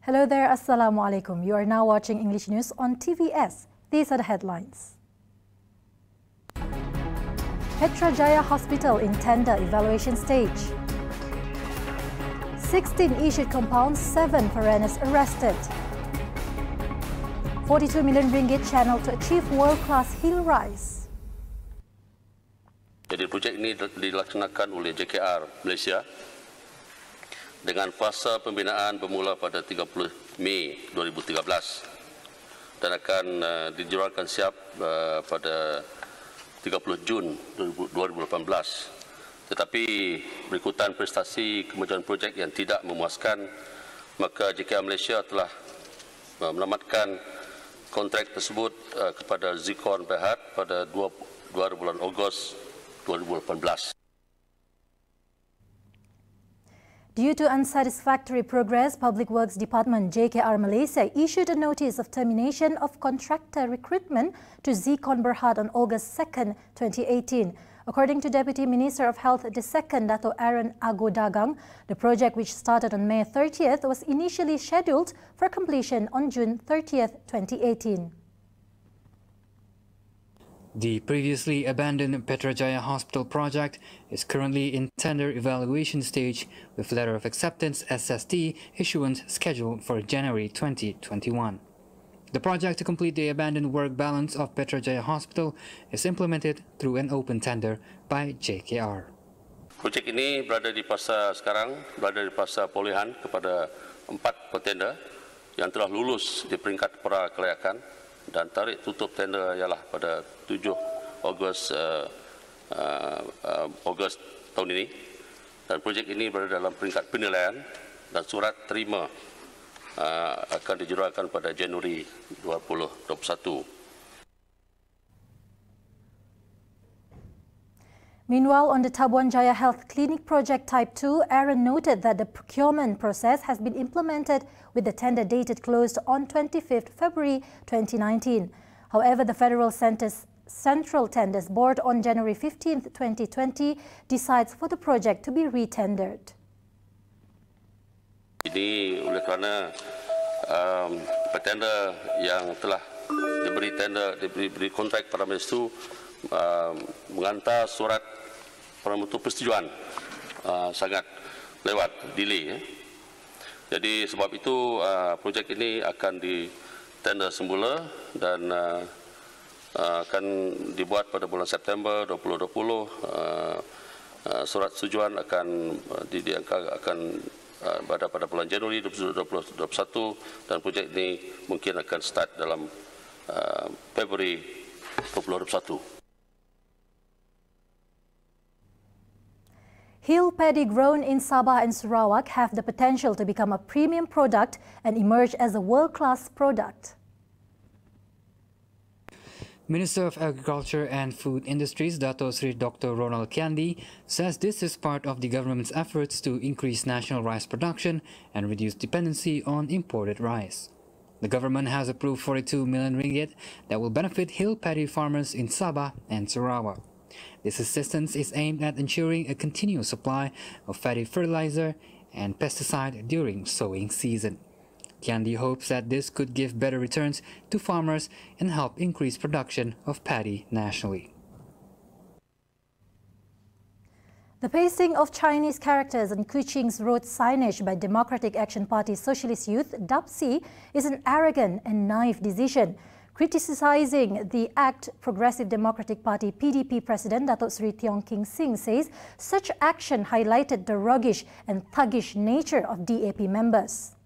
Hello there, Assalamu alaikum. You are now watching English News on TVS. These are the headlines. Petrajaya Hospital in tender evaluation stage. 16 issued compounds, 7 foreigners arrested. 42 million ringgit channeled to achieve world-class hill rise. Jadi projek ini dilaksanakan oleh JKR Malaysia dengan fasa pembinaan bermula pada 30 Mei 2013 dan akan dijalankan siap pada 30 Jun 2018. Tetapi berikutan prestasi kemajuan projek yang tidak memuaskan, maka JKR Malaysia telah menamatkan kontrak tersebut kepada Zikon Berhad pada 2 bulan Ogos 2018. Due to unsatisfactory progress, Public Works Department JKR Malaysia issued a notice of termination of contractor recruitment to Zikon Berhad on August 2, 2018. According to Deputy Minister of Health II, Dato' Aaron Agodagang, the project, which started on May 30th, was initially scheduled for completion on June 30th, 2018. The previously abandoned Petrajaya Hospital project is currently in tender evaluation stage, with letter of acceptance (SST) issuance scheduled for January 2021. The project to complete the abandoned work balance of Petrajaya Hospital is implemented through an open tender by JKR. Projek ini berada di fasa pemulihan kepada 4 petenda yang telah lulus di peringkat pra kelayakan, dan tarikh tutup tender ialah pada 7 Ogos tahun ini, dan projek ini berada dalam peringkat penilaian dan surat terima akan dijualkan pada Januari 2021. Meanwhile, on the Tabuan Jaya Health Clinic Project Type 2, Aaron noted that the procurement process has been implemented with the tender dated closed on 25th February 2019. However, the Federal Central Tenders Board on January 15th, 2020 decides for the project to be re-tendered. Ini oleh kerana petenda yang telah diberi kontrak pada masa itu mengantar surat permohonan persetujuan sangat lewat, delay. Jadi sebab itu projek ini akan ditender semula dan akan dibuat pada bulan September 2020. Surat setujuan akan berada pada bulan Januari 2021 dan projek ini mungkin akan start dalam Februari 2021. Hill paddy grown in Sabah and Sarawak have the potential to become a premium product and emerge as a world-class product. Minister of Agriculture and Food Industries, Dato' Sri Dr. Ronald Kiandi, says this is part of the government's efforts to increase national rice production and reduce dependency on imported rice. The government has approved 42 million ringgit that will benefit hill paddy farmers in Sabah and Sarawak. This assistance is aimed at ensuring a continuous supply of paddy fertilizer and pesticide during sowing season. Kiandi hopes that this could give better returns to farmers and help increase production of paddy nationally. The pasting of Chinese characters on Kuching's road signage by Democratic Action Party Socialist Youth, DAPSI, is an arrogant and naive decision. Criticizing the act, Progressive Democratic Party PDP President Dato' Sri Tiong King Sing says such action highlighted the roguish and thuggish nature of DAP members.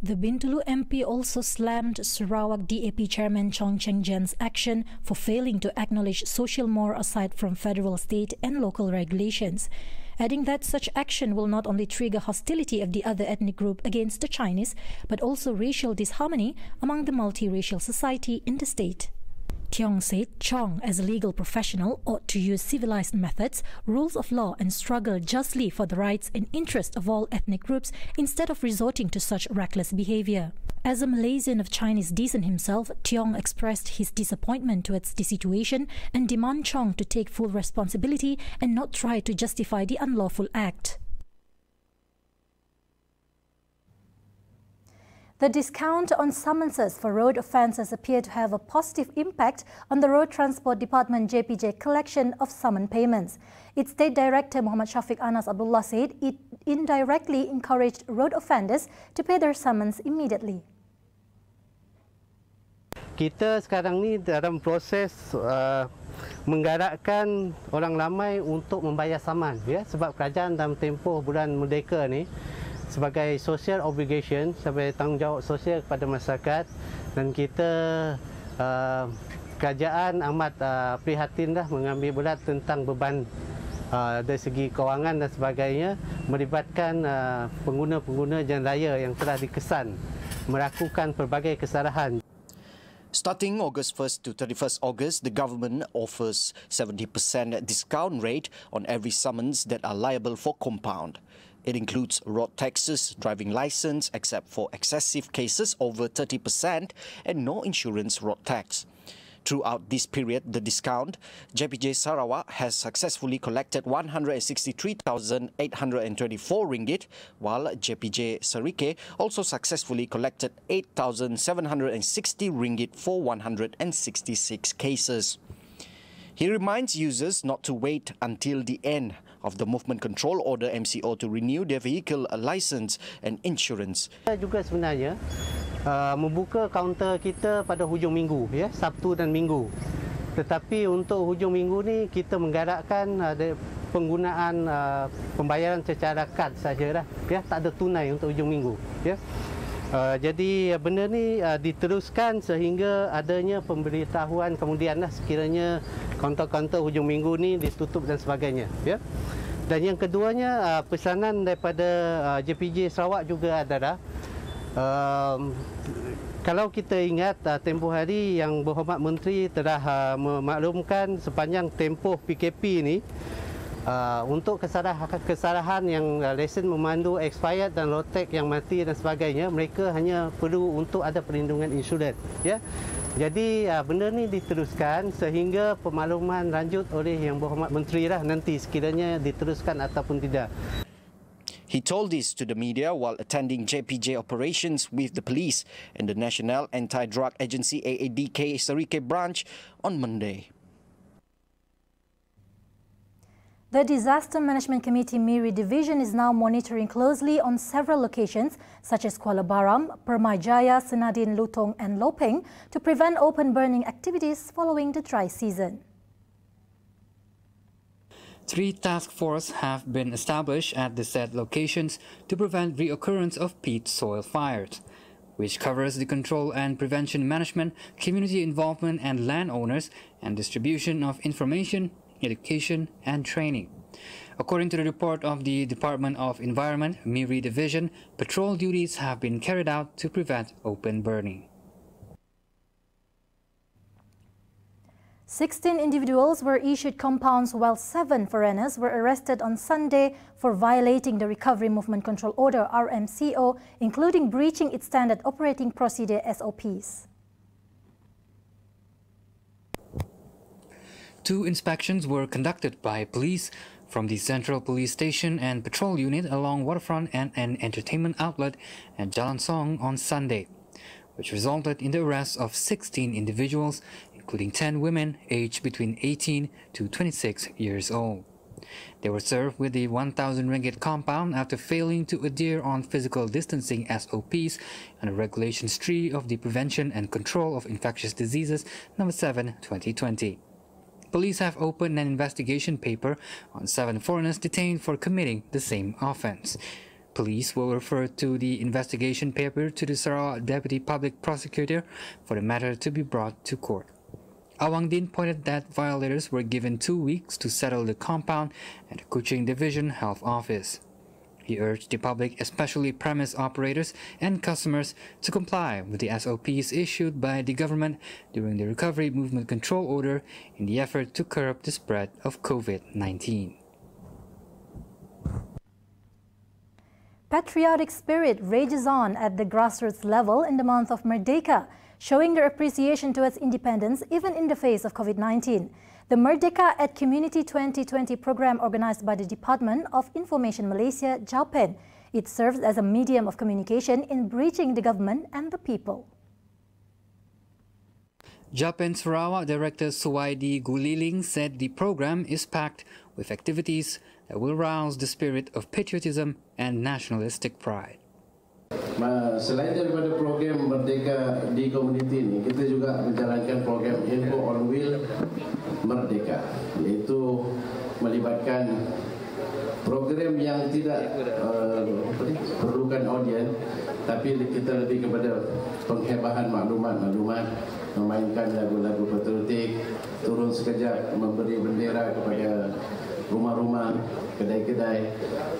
The Bintulu MP also slammed Sarawak DAP Chairman Chong Cheng Jen's action for failing to acknowledge social more aside from federal, state and local regulations, adding that such action will not only trigger hostility of the other ethnic group against the Chinese, but also racial disharmony among the multiracial society in the state. Tiong said Chong, as a legal professional, ought to use civilized methods, rules of law and struggle justly for the rights and interests of all ethnic groups instead of resorting to such reckless behavior. As a Malaysian of Chinese descent himself, Tiong expressed his disappointment towards the situation and demanded Chong to take full responsibility and not try to justify the unlawful act. The discount on summonses for road offences appear to have a positive impact on the Road Transport Department JPJ collection of summon payments. Its State Director Muhammad Shafiq Anas Abdullah said it indirectly encouraged road offenders to pay their summons immediately. Kita sekarang ni dalam proses menggerakkan orang ramai untuk membayar saman, ya, sebab kerajaan dalam tempoh bulan Merdeka ni sebagai social obligation, sebagai tanggungjawab sosial kepada masyarakat, dan kita kerajaan amat prihatin dah mengambil berat tentang beban dari segi kewangan dan sebagainya, melibatkan pengguna-pengguna jalan raya yang telah dikesan melakukan pelbagai kesalahan. Starting August 1st to 31st August, the government offers 70% discount rate on every summons that are liable for compound. It includes road taxes, driving license, except for excessive cases over 30%, and no insurance road tax. Throughout this period, the discount, JPJ Sarawak has successfully collected 163,824 ringgit, while JPJ Serike also successfully collected 8,760 ringgit for 166 cases. He reminds users not to wait until the end of the Movement Control Order MCO to renew their vehicle license and insurance. Kita juga sebenarnya membuka kaunter kita pada hujung minggu, ya, Sabtu dan Minggu. Tetapi untuk hujung minggu ni kita menggalakkan penggunaan pembayaran secara kad sajalah, ya, tak ada tunai untuk hujung minggu, ya. Jadi benda ni diteruskan sehingga adanya pemberitahuan kemudianlah sekiranya kaunter-kaunter hujung minggu ni ditutup dan sebagainya, ya. Dan yang keduanya, pesanan daripada JPJ Sarawak juga adalah kalau kita ingat tempoh hari yang Berhormat Menteri telah memaklumkan sepanjang tempoh PKP ini, untuk kesalahan yang lesen memandu expired dan road tax yang mati dan sebagainya, mereka hanya perlu untuk ada perlindungan insurans, ya. Jadi benda ni diteruskan sehingga pemakluman lanjut oleh Yang Berhormat Menteri lah nanti sekiranya diteruskan ataupun tidak. He told this to the media while attending JPJ operations with the police and the National Anti-Drug Agency AADK Serike branch on Monday. The Disaster Management Committee Miri Division is now monitoring closely on several locations such as Kuala Baram, Permai Jaya, Senadin, Lutong and Lopeng to prevent open burning activities following the dry season. 3 task forces have been established at the said locations to prevent reoccurrence of peat soil fires, which covers the control and prevention management, community involvement and landowners, and distribution of information, education and training. According to the report of the Department of Environment, Miri Division, patrol duties have been carried out to prevent open burning. 16 individuals were issued compounds while 7 foreigners were arrested on Sunday for violating the Recovery Movement Control Order RMCO, including breaching its standard operating procedure SOPs. 2 inspections were conducted by police from the Central Police Station and Patrol Unit along waterfront and an entertainment outlet at Jalan Song on Sunday, which resulted in the arrest of 16 individuals, including 10 women aged between 18 to 26 years old. They were served with the 1,000 ringgit compound after failing to adhere on physical distancing SOPs and Regulations 3 of the Prevention and Control of Infectious Diseases No. 7/2020. Police have opened an investigation paper on 7 foreigners detained for committing the same offense. Police will refer to the investigation paper to the Sarawak Deputy Public Prosecutor for the matter to be brought to court. Awang Din pointed that violators were given 2 weeks to settle the compound at the Kuching Division Health Office. He urged the public, especially premise operators and customers, to comply with the SOPs issued by the government during the Recovery Movement Control Order in the effort to curb the spread of COVID-19. Patriotic spirit rages on at the grassroots level in the month of Merdeka, showing their appreciation towards independence even in the face of COVID-19. The Merdeka at Community 2020 program organized by the Department of Information Malaysia, JAPEN, It serves as a medium of communication in bridging the government and the people. Japan Sarawak Director Suwaidi Guliling said the program is packed with activities that will rouse the spirit of patriotism and nationalistic pride. Selain daripada program Merdeka di komuniti ini, kita juga menjalankan program Info on Wheel Merdeka, iaitu melibatkan program yang tidak perlukan audiens, tapi kita lebih kepada penghebahan maklumat, memainkan lagu-lagu patriotik, turun sekejap memberi bendera kepada rumah-rumah, kedai-kedai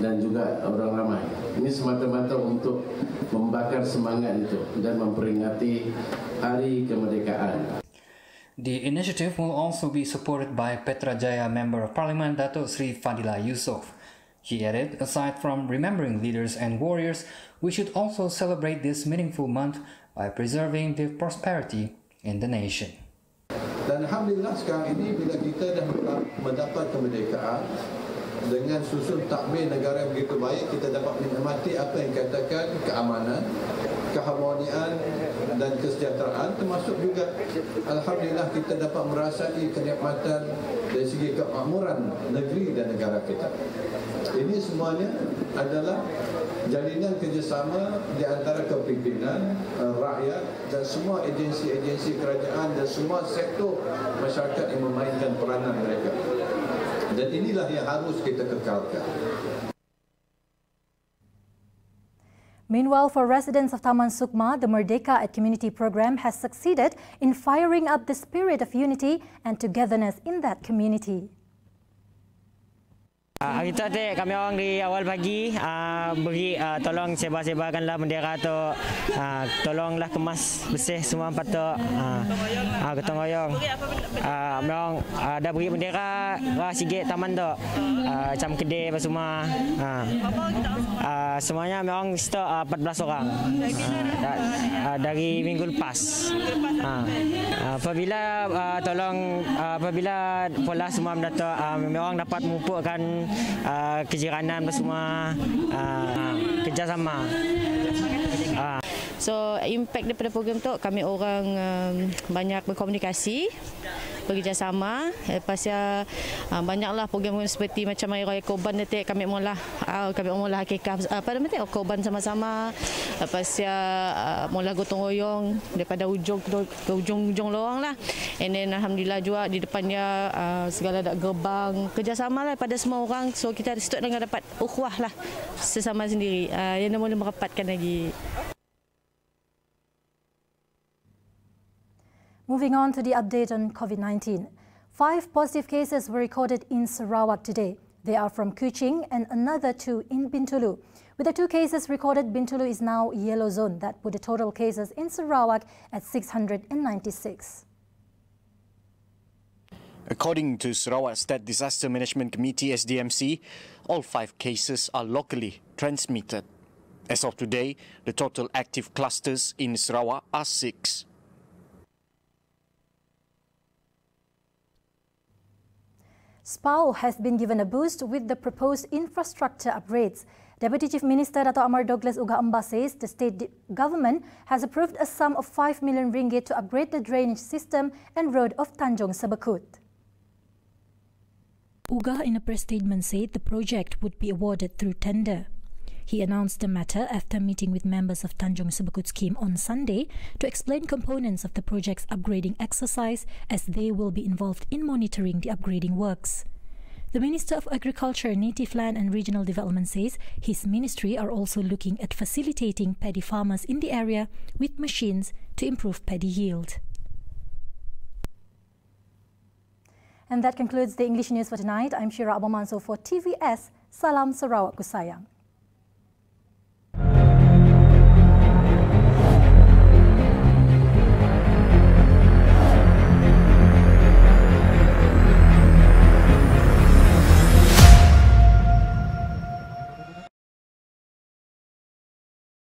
dan juga orang ramai. Ini semata-mata untuk membakar semangat itu dan memperingati Hari Kemerdekaan. The initiative will also be supported by Petrajaya Member of Parliament Datuk Sri Fadila Yusof. He added, aside from remembering leaders and warriors, we should also celebrate this meaningful month by preserving the prosperity in the nation. Dan alhamdulillah sekarang ini bila kita dah mendapat kemerdekaan dengan susun takbir negara yang begitu baik, kita dapat menikmati apa yang dikatakan keamanan, keharmonian dan kesejahteraan, termasuk juga alhamdulillah kita dapat merasai kenikmatan dari segi kemakmuran negeri dan negara kita. Ini semuanya adalah jalinan kerjasama di antara kepimpinan, rakyat dan semua agensi-agensi kerajaan dan semua sektor masyarakat yang memainkan peranan mereka. Dan inilah yang harus kita kekalkan. Meanwhile, for residents of Taman Sukma, the Merdeka at Community program has succeeded in firing up the spirit of unity and togetherness in that community. Hari tu kami orang di awal pagi beri tolong sebar-sebarkanlah bendera tu, tolonglah kemas bersih semua tempat tu, gotong royong. Memang ada beri bendera sikit taman tu, macam kedai apa semua. Semuanya memang situ 14 orang dari minggu lepas. Apabila apabila pola semua mendatuk, memang dapat memupukkan kejiranan semua, kerjasama. So impact daripada program tu, kami orang banyak berkomunikasi, bekerjasama. Lepas banyaklah program seperti macam Hari Raya Korban nanti kami mula hakikah korban sama-sama. Lepas mula gotong royong daripada ujung ke ujung lorong lah. And then alhamdulillah juga di depannya segala ada gerbang, kerjasama lah pada semua orang. So kita di situ dengan dapat ukhuwah lah sesama sendiri yang boleh merapatkan lagi. Moving on to the update on COVID-19. 5 positive cases were recorded in Sarawak today. They are from Kuching and another 2 in Bintulu. With the 2 cases recorded, Bintulu is now yellow zone. That put the total cases in Sarawak at 696. According to Sarawak State Disaster Management Committee SDMC, all 5 cases are locally transmitted. As of today, the total active clusters in Sarawak are 6. SPAO has been given a boost with the proposed infrastructure upgrades. Deputy Chief Minister Dato' Amar Douglas Uga Amba says the state government has approved a sum of 5 million ringgit to upgrade the drainage system and road of Tanjung Sebekut. Uga in a press statement said the project would be awarded through tender. He announced the matter after meeting with members of Tanjung Sebekut scheme on Sunday to explain components of the project's upgrading exercise as they will be involved in monitoring the upgrading works. The Minister of Agriculture, Native Land and Regional Development says his ministry are also looking at facilitating paddy farmers in the area with machines to improve paddy yield. And that concludes the English news for tonight. I'm Shira Abamansur for TVS. Salam Sarawak Kusayang.